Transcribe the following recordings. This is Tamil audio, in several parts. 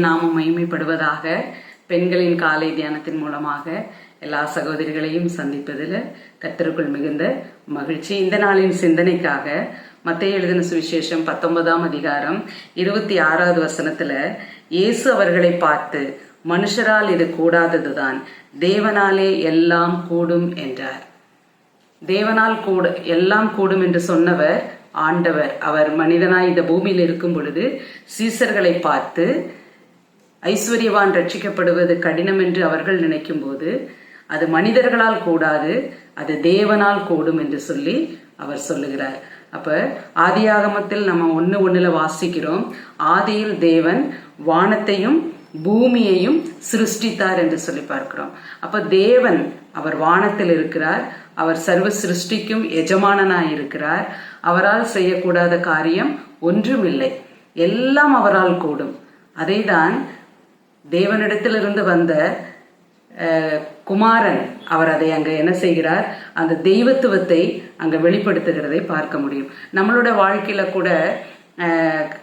நாமும் மகிமைப்படுவதாக. பெண்களின் காலை தியானத்தின் மூலமாக எல்லா சகோதரிகளையும் சந்திப்பதில் கர்த்தருக்குள் மிகுந்த மகிழ்ச்சி. இந்த நாளின் சிந்தனைக்காக மத்தேயு எழுதின சுவிசேஷம் 19ஆம் அதிகாரம் 26வது வசனத்துல இயேசு அவர்களை பார்த்து, மனுஷரால் இது கூடாததுதான், தேவனாலே எல்லாம் கூடும் என்றார். தேவனால் எல்லாம் கூடும் என்று சொன்னவர் ஆண்டவர். அவர் மனிதனாய் இந்த பூமியில் இருக்கும் பொழுது சீசர்களை பார்த்து, ஐஸ்வர்யவான் ரட்சிக்கப்படுவது கடினம் என்று அவர்கள் நினைக்கும் போது, அது மனிதர்களால் கூடாது, அது தேவனால் கூடும் என்று சொல்லி அவர் சொல்லுகிறார். அப்ப ஆதியாகமத்தில் நம்ம 1:1 வாசிக்கிறோம், ஆதியில் தேவன் வானத்தையும் பூமியையும் சிருஷ்டித்தார் என்று சொல்லி பார்க்கிறோம். அப்ப தேவன் அவர் வானத்தில் இருக்கிறார், அவர் சர்வ சிருஷ்டிக்கும் எஜமானனாய் இருக்கிறார். அவரால் செய்யக்கூடாத காரியம் ஒன்றுமில்லை, எல்லாம் அவரால் கூடும். அதைதான் தேவனிடத்திலிருந்து வந்த குமாரன் அவர் அதை அங்க என்ன செய்கிறார், அந்த தெய்வத்துவத்தை அங்க வெளிப்படுத்துகிறதை பார்க்க முடியும். நம்மளோட வாழ்க்கையில கூட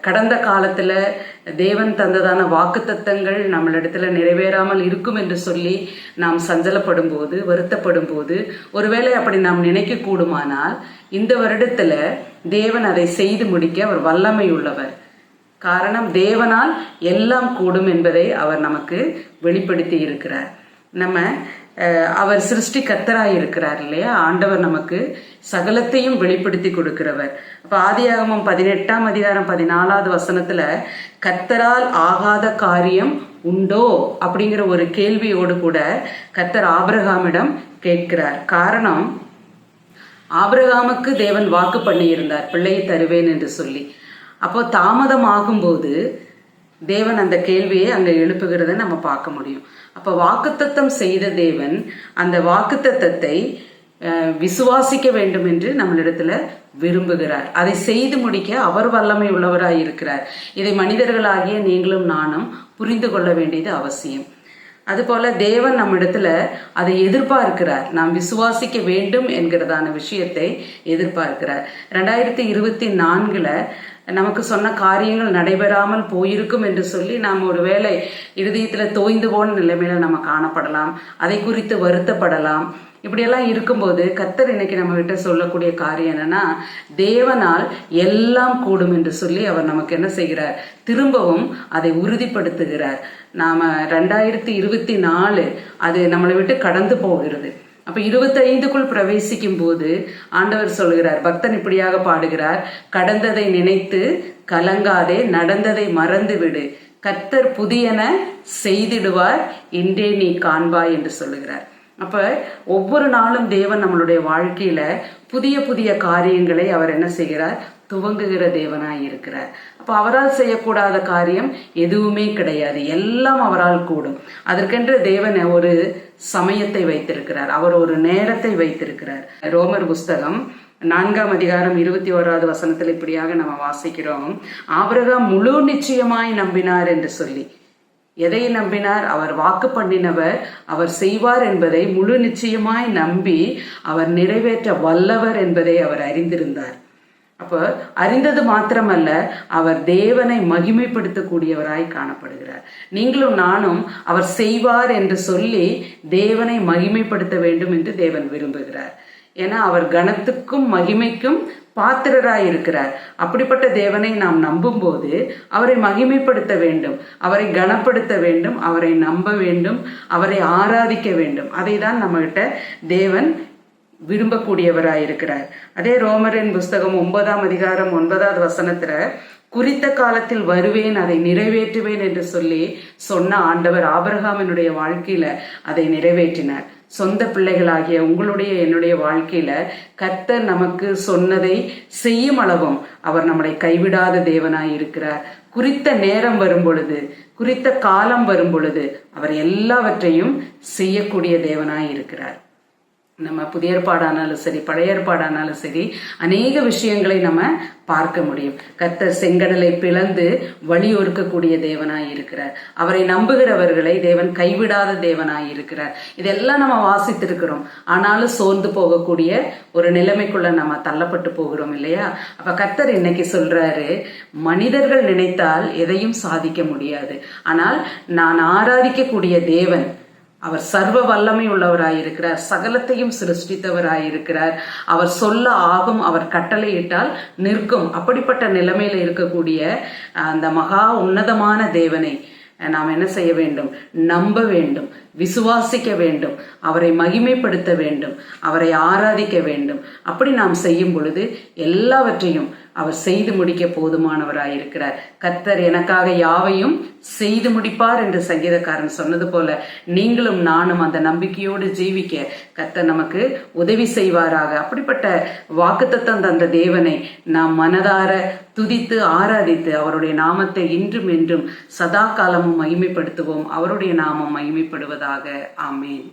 கடந்த காலத்துல தேவன் தந்ததான வாக்குத்தத்தங்கள் நம்மளிடத்துல நிறைவேறாமல் இருக்கும் என்று சொல்லி நாம் சஞ்சலப்படும் போது, வருத்தப்படும் போது, ஒருவேளை அப்படி நாம் நினைக்க கூடுமானால் இந்த வருடத்துல தேவன் அதை செய்து முடிக்க அவர் வல்லமை உள்ளவர். காரணம், தேவனால் எல்லாம் கூடும் என்பதை அவர் நமக்கு வெளிப்படுத்தி இருக்கிறார். நம்ம அவர் சிருஷ்டி கர்த்தராய் இருக்கிறார் இல்லையா, ஆண்டவர் நமக்கு சகலத்தையும் வெளிப்படுத்தி கொடுக்கிறவர். அப்ப ஆதியாகமம் 18ஆம் அதிகாரம் 14வது வசனத்துல கர்த்தரால் ஆகாத காரியம் உண்டோ அப்படிங்கிற ஒரு கேள்வியோடு கூட கர்த்தர் ஆபிரகாமிடம் கேட்கிறார். காரணம், ஆபிரகாமுக்கு தேவன் வாக்கு பண்ணி இருந்தார், பிள்ளையை தருவேன் என்று சொல்லி. அப்போ தாமதம் ஆகும்போது தேவன் அந்த கேள்வியை அங்க எழுப்புகிறத நம்ம பார்க்க முடியும். அப்ப வாக்குத்தத்தம் செய்த தேவன் அந்த வாக்குத்தத்தத்தை விசுவாசிக்க வேண்டும் என்று நம்மளிடத்துல விரும்புகிறார். அதை செய்து முடிக்க அவர் வல்லமை உள்ளவராய் இருக்கிறார். இதை மனிதர்களாகிய நீங்களும் நானும் புரிந்து கொள்ள வேண்டியது அவசியம். அதுபோல தேவன் நம்மிடத்துல அதை எதிர்பார்க்கிறார், நாம் விசுவாசிக்க வேண்டும் என்கிறதான விஷயத்தை எதிர்பார்க்கிறார். 2024 நமக்கு சொன்ன காரியங்கள் நடைபெறாமல் போயிருக்கும் என்று சொல்லி நாம் ஒரு வேளை இருதயத்துல தோய்ந்து போன நிலைமையில நம்ம காணப்படலாம், அதை குறித்து வருத்தப்படலாம். இப்படியெல்லாம் இருக்கும்போது கர்த்தர் இன்னைக்கு நம்ம கிட்ட சொல்லக்கூடிய காரியம் என்னன்னா, தேவனால் எல்லாம் கூடும் என்று சொல்லி அவர் நமக்கு என்ன செய்கிறார், திரும்பவும் அதை உறுதிப்படுத்துகிறார். நாம 2024 அது நம்மளை விட்டு கடந்து போகிறது. அப்ப 25க்குள் பிரவேசிக்கும் போது ஆண்டவர் சொல்கிறார், பக்தன் இப்படியாக பாடுகிறார், கடந்ததை நினைத்து கலங்காதே, நடந்ததை மறந்து விடு, கர்த்தர் புதியன செய்திடுவார், இன்றே நீ காண்பாய் என்று சொல்லுகிறார். அப்ப ஒவ்வொரு நாளும் தேவன் நம்மளுடைய வாழ்க்கையில புதிய புதிய காரியங்களை அவர் என்ன செய்கிறார், துவங்குகிற தேவனாய் இருக்கிறார். அப்ப அவரால் செய்யக்கூடாத காரியம் எதுவுமே கிடையாது, எல்லாம் அவரால் கூடும். அதற்கென்று தேவன் ஒரு சமயத்தை வைத்திருக்கிறார், அவர் ஒரு நேரத்தை வைத்திருக்கிறார். ரோமர் புஸ்தகம் 4ஆம் அதிகாரம் 21வது வசனத்தில் இப்படியாக நம்ம வாசிக்கிறோம், ஆபிரகாம் முழு நிச்சயமாய் நம்பினார் என்று சொல்லி. எதை நம்பினார்? அவர் வாக்கு பண்ணினவர் அவர் செய்வார் என்பதை முழு நிச்சயமாய் நம்பி அவர் நிறைவேற்ற வல்லவர் என்பதை அவர் அறிந்திருந்தார். அப்ப அறிந்தது மாத்திரமல்ல, அவர் தேவனை மகிமைப்படுத்தக்கூடியவராய் காணப்படுகிறார். நீங்களும் நானும் அவர் செய்வார் என்று சொல்லி தேவனை மகிமைப்படுத்த வேண்டும் என்று தேவன் விரும்புகிறார். ஏன்னா அவர் கனத்துக்கும் மகிமைக்கும் பாத்திரராய் இருக்கிறார். அப்படிப்பட்ட தேவனை நாம் நம்பும் போது அவரை மகிமைப்படுத்த வேண்டும், அவரை கனப்படுத்த வேண்டும், அவரை நம்ப வேண்டும், அவரை ஆராதிக்க வேண்டும். அதை தான் நம்ம கிட்ட தேவன் விரும்பக்கூடியவராய் இருக்கிறார். அதே ரோமரின் புஸ்தகம் 9ஆம் அதிகாரம் 9வது வசனத்துல, குறித்த காலத்தில் வருவேன், அதை நிறைவேற்றுவேன் என்று சொல்லி சொன்ன ஆண்டவர் ஆபிரகாமினுடைய வாழ்க்கையில அதை நிறைவேற்றினார். சொந்த பிள்ளைகளாகிய உங்களுடைய என்னுடைய வாழ்க்கையில கர்த்தர் நமக்கு சொன்னதை செய்யும் அளவும் அவர் நம்மளை கைவிடாத தேவனாய் இருக்கிறார். குறித்த நேரம் வரும் பொழுது, குறித்த காலம் வரும் பொழுது அவர் எல்லாவற்றையும் செய்யக்கூடிய தேவனாய் இருக்கிறார். நம்ம புதிய ஏற்பாடானாலும் சரி, பழைய ஏற்பாடானாலும் சரி, அநேக விஷயங்களை நம்ம பார்க்க முடியும். கர்த்தர் செங்கடலை பிளந்து வழியொருக்கக்கூடிய தேவனாய் இருக்கிறார். அவரை நம்புகிறவர்களை தேவன் கைவிடாத தேவனாய் இருக்கிறார். இதெல்லாம் நம்ம வாசித்திருக்கிறோம். ஆனாலும் சோர்ந்து போகக்கூடிய ஒரு நிலைமைக்குள்ள நம்ம தள்ளப்பட்டு போகிறோம் இல்லையா? அப்ப கர்த்தர் இன்னைக்கு சொல்றாரு, மனிதர்கள் நினைத்தால் எதையும் சாதிக்க முடியாது. ஆனால் நான் ஆராதிக்கக்கூடிய தேவன் அவர் சர்வ வல்லமை உள்ளவராயிருக்கிறார். சகலத்தையும் சிருஷ்டித்தவராயிருக்கிறார். அவர் சொல்ல ஆகும், அவர் கட்டளையிட்டால் நிற்கும். அப்படிப்பட்ட நிலைமையில இருக்கக்கூடிய அந்த மகா உன்னதமான தேவனை நாம் என்ன செய்ய வேண்டும்? நம்ப வேண்டும், விசுவாசிக்க வேண்டும், அவரை மகிமைப்படுத்த வேண்டும், அவரை ஆராதிக்க வேண்டும். அப்படி நாம் செய்யும் பொழுது எல்லாவற்றையும் அவர் செய்து முடிக்க போதுமானவராயிருக்கிறார். கர்த்தர் எனக்காக யாவையும் செய்து முடிப்பார் என்று சங்கீதக்காரன் சொன்னது போல நீங்களும் நானும் அந்த நம்பிக்கையோடு ஜீவிக்க கர்த்தர் நமக்கு உதவி செய்வாராக. அப்படிப்பட்ட வாக்குத்தத்தம் தந்த தேவனை நாம் மனதார துதித்து ஆராதித்து அவருடைய நாமத்தை இன்றும் என்றும் சதா காலமும் மகிமைப்படுத்துவோம். அவருடைய நாமம் மகிமைப்படுவதாக. ஆமேன்.